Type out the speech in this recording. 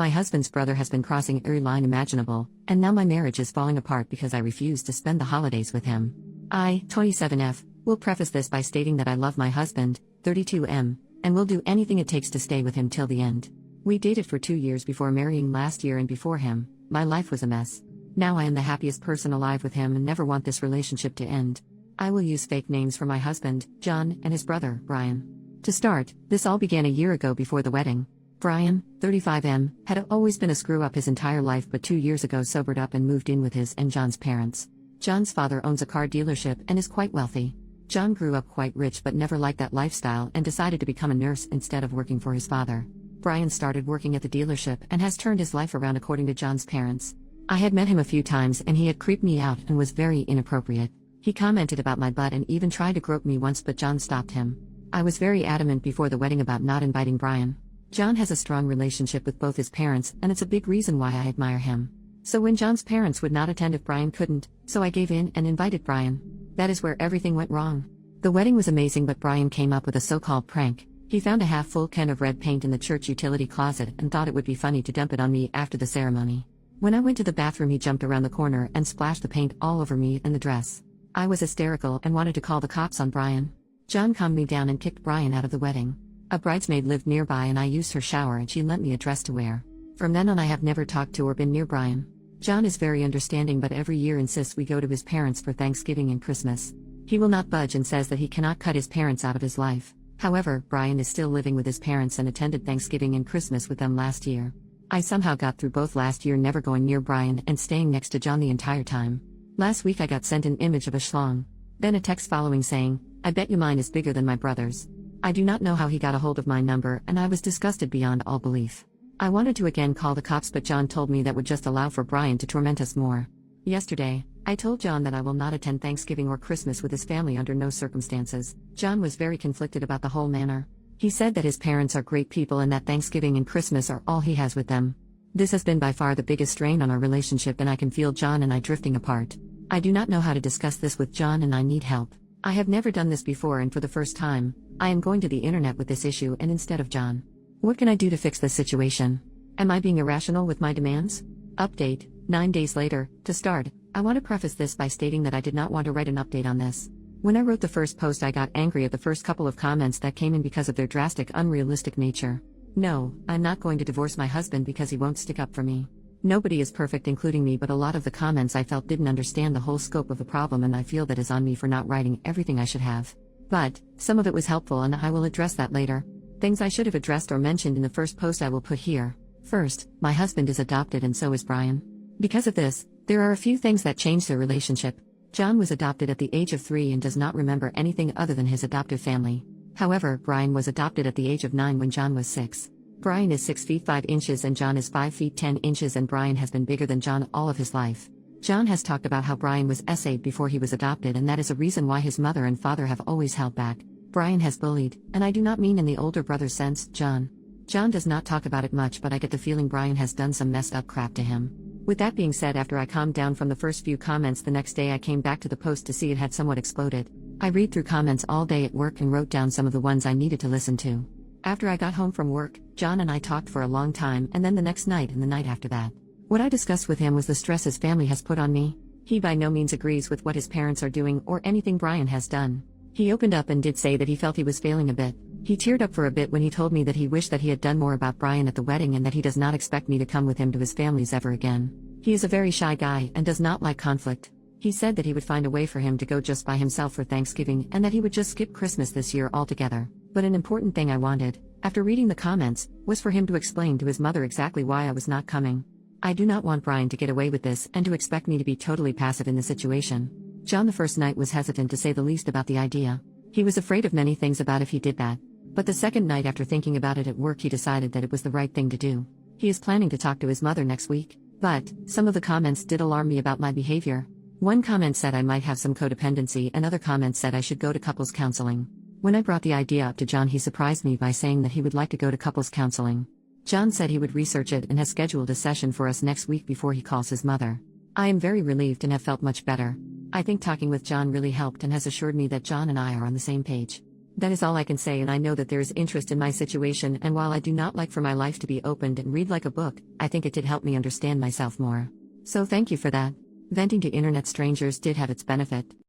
My husband's brother has been crossing every line imaginable, and now my marriage is falling apart because I refuse to spend the holidays with him. I, 27F, will preface this by stating that I love my husband, 32M, and will do anything it takes to stay with him till the end. We dated for 2 years before marrying last year, and before him, my life was a mess. Now I am the happiest person alive with him and never want this relationship to end. I will use fake names for my husband, John, and his brother, Brian. To start, this all began a year ago before the wedding. Brian, 35M, had always been a screw-up his entire life, but 2 years ago sobered up and moved in with his and John's parents. John's father owns a car dealership and is quite wealthy. John grew up quite rich but never liked that lifestyle and decided to become a nurse instead of working for his father. Brian started working at the dealership and has turned his life around according to John's parents. I had met him a few times and he had creeped me out and was very inappropriate. He commented about my butt and even tried to grope me once, but John stopped him. I was very adamant before the wedding about not inviting Brian. John has a strong relationship with both his parents, and it's a big reason why I admire him. So when John's parents would not attend if Brian couldn't, so I gave in and invited Brian. That is where everything went wrong. The wedding was amazing, but Brian came up with a so-called prank. He found a half-full can of red paint in the church utility closet and thought it would be funny to dump it on me after the ceremony. When I went to the bathroom, he jumped around the corner and splashed the paint all over me and the dress. I was hysterical and wanted to call the cops on Brian. John calmed me down and kicked Brian out of the wedding. A bridesmaid lived nearby and I used her shower and she lent me a dress to wear. From then on I have never talked to or been near Brian. John is very understanding, but every year insists we go to his parents for Thanksgiving and Christmas. He will not budge and says that he cannot cut his parents out of his life. However, Brian is still living with his parents and attended Thanksgiving and Christmas with them last year. I somehow got through both last year, never going near Brian and staying next to John the entire time. Last week I got sent an image of a schlong. Then a text following saying, "I bet you mine is bigger than my brother's." I do not know how he got a hold of my number and I was disgusted beyond all belief. I wanted to again call the cops, but John told me that would just allow for Brian to torment us more. Yesterday, I told John that I will not attend Thanksgiving or Christmas with his family under no circumstances. John was very conflicted about the whole matter. He said that his parents are great people and that Thanksgiving and Christmas are all he has with them. This has been by far the biggest strain on our relationship, and I can feel John and I drifting apart. I do not know how to discuss this with John and I need help. I have never done this before, and for the first time, I am going to the internet with this issue and instead of John. What can I do to fix this situation? Am I being irrational with my demands? Update, 9 days later. To start, I want to preface this by stating that I did not want to write an update on this. When I wrote the first post, I got angry at the first couple of comments that came in because of their drastic, unrealistic nature. No, I'm not going to divorce my husband because he won't stick up for me. Nobody is perfect, including me, but a lot of the comments I felt didn't understand the whole scope of the problem, and I feel that is on me for not writing everything I should have. But some of it was helpful and I will address that later. Things I should have addressed or mentioned in the first post I will put here. First, my husband is adopted and so is Brian. Because of this, there are a few things that changed their relationship. John was adopted at the age of 3 and does not remember anything other than his adoptive family. However, Brian was adopted at the age of 9 when John was 6. Brian is 6 feet 5 inches and John is 5 feet 10 inches, and Brian has been bigger than John all of his life. John has talked about how Brian was SA'd before he was adopted, and that is a reason why his mother and father have always held back. Brian has bullied, and I do not mean in the older brother sense, John. John does not talk about it much, but I get the feeling Brian has done some messed up crap to him. With that being said, after I calmed down from the first few comments the next day, I came back to the post to see it had somewhat exploded. I read through comments all day at work and wrote down some of the ones I needed to listen to. After I got home from work, John and I talked for a long time, and then the next night and the night after that. What I discussed with him was the stress his family has put on me. He by no means agrees with what his parents are doing or anything Brian has done. He opened up and did say that he felt he was failing a bit. He teared up for a bit when he told me that he wished that he had done more about Brian at the wedding and that he does not expect me to come with him to his family's ever again. He is a very shy guy and does not like conflict. He said that he would find a way for him to go just by himself for Thanksgiving and that he would just skip Christmas this year altogether. But an important thing I wanted, after reading the comments, was for him to explain to his mother exactly why I was not coming. I do not want Brian to get away with this and to expect me to be totally passive in the situation. John the first night was hesitant to say the least about the idea. He was afraid of many things about if he did that. But the second night, after thinking about it at work, he decided that it was the right thing to do. He is planning to talk to his mother next week. But some of the comments did alarm me about my behavior. One comment said I might have some codependency, and other comments said I should go to couples counseling. When I brought the idea up to John, he surprised me by saying that he would like to go to couples counseling. John said he would research it and has scheduled a session for us next week before he calls his mother. I am very relieved and have felt much better. I think talking with John really helped and has assured me that John and I are on the same page. That is all I can say, and I know that there is interest in my situation, and while I do not like for my life to be opened and read like a book, I think it did help me understand myself more. So thank you for that. Venting to internet strangers did have its benefit.